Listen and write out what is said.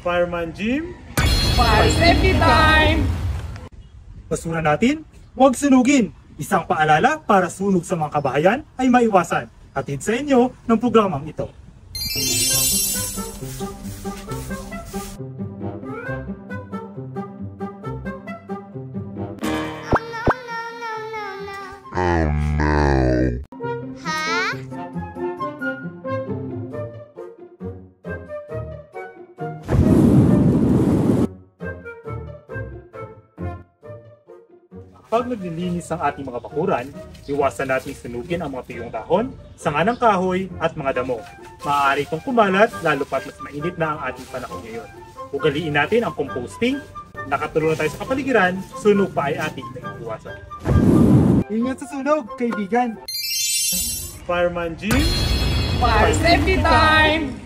Fireman Jim, Fire safety time! basura natin, huwag sunugin. Isang paalala para sunog sa mga kabahayan ay maiwasan. Hatid sa inyo ng programang ito. Pag naglilinis ang ating mga bakuran, iwasan natin sunugin ang mga tuyong dahon, sanga ng kahoy at mga damo. Maaari itong kumalat lalo pat mas mainit na ang ating panahon ngayon. Ugaliin natin ang composting, nakatulong tayo sa kapaligiran, sunog pa ay ating naiiwasan. Ingat sa sunog, kaibigan! Fireman Jim, Fire safety time!